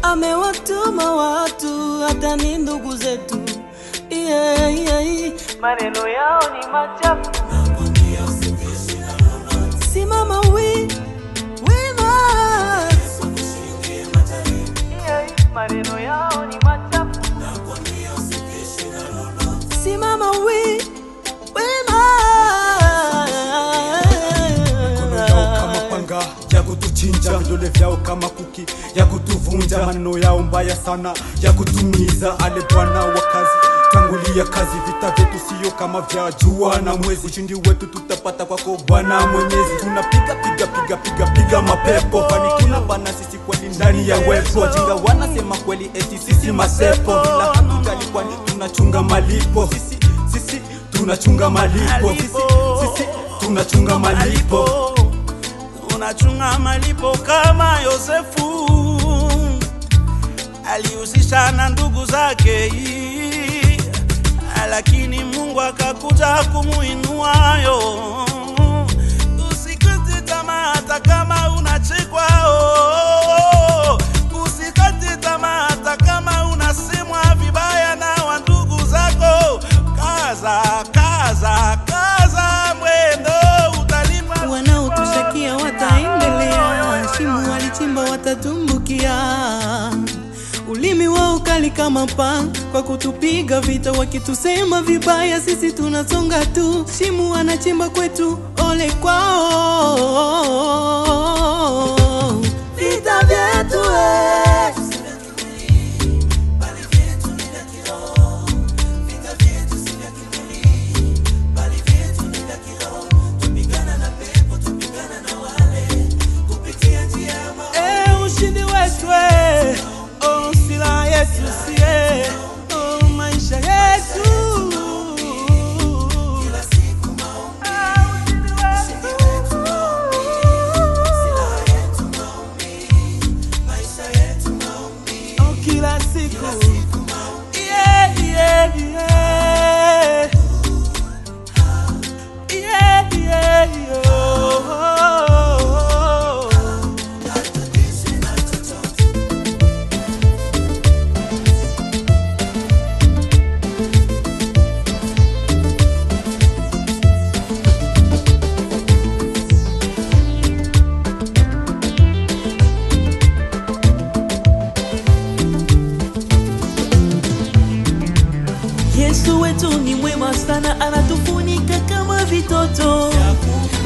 Amewatuma watu hata ni ndugu zetu. Maneno yao ni machafu. Simama wima. Maneno yao ni machafu. Simama wima. Ya kutuchinja, vidole vyao kama kuki ya kutuvunja, maneno yao mbaya sana ya kutumiza. Ale Bwana wa kazi, tangulia kazi, vita vyetu sio kama vya jua na mwezi. Ushindi wetu tutapata kwako Bwana Mwenyezi. Tunapiga piga mapepo, kwani tunabana sisi kweli ndani ya wepo. Wajinga wanasema kweli eti sisi masepo, ila hatujali kwani tunachunga malipo. Sisi tunachunga malipo. Sisi tunachunga malipo. Tunachunga malipo kama Yosefu alihusisha na ndugu zake, lakini Mungu akakuja kumuinua. Usikate tamaa hata kama unachekwa, usikate tamaa hata kama unasemwa vibaya na wandugu zako. Kaza mwendo, utalipa. Wanaotushakia wataendelea, shimo walichimba watatumbukia. Ulimi wao kali kama panga, kwa kutupiga vita wakitusema vibaya. Sisi tunasonga tu, shimo wanachimba kwetu, ole kwao. Vita vyetu ushindi wetu, sila yetu siye, maisha yetu. Kila siku maombi, sila yetu maombi, maisha yetu maombi. Kila siku maombi, Yesu wetu ni mwema sana, anatufunika kama vitoto.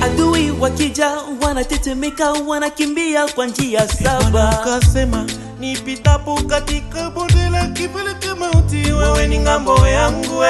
Adui wakija wanatetemeka, wanakimbia kwa njia saba. Ukasema nipitapo katika bonde la kivuli cha mauti, wewe ni ngambo yangu.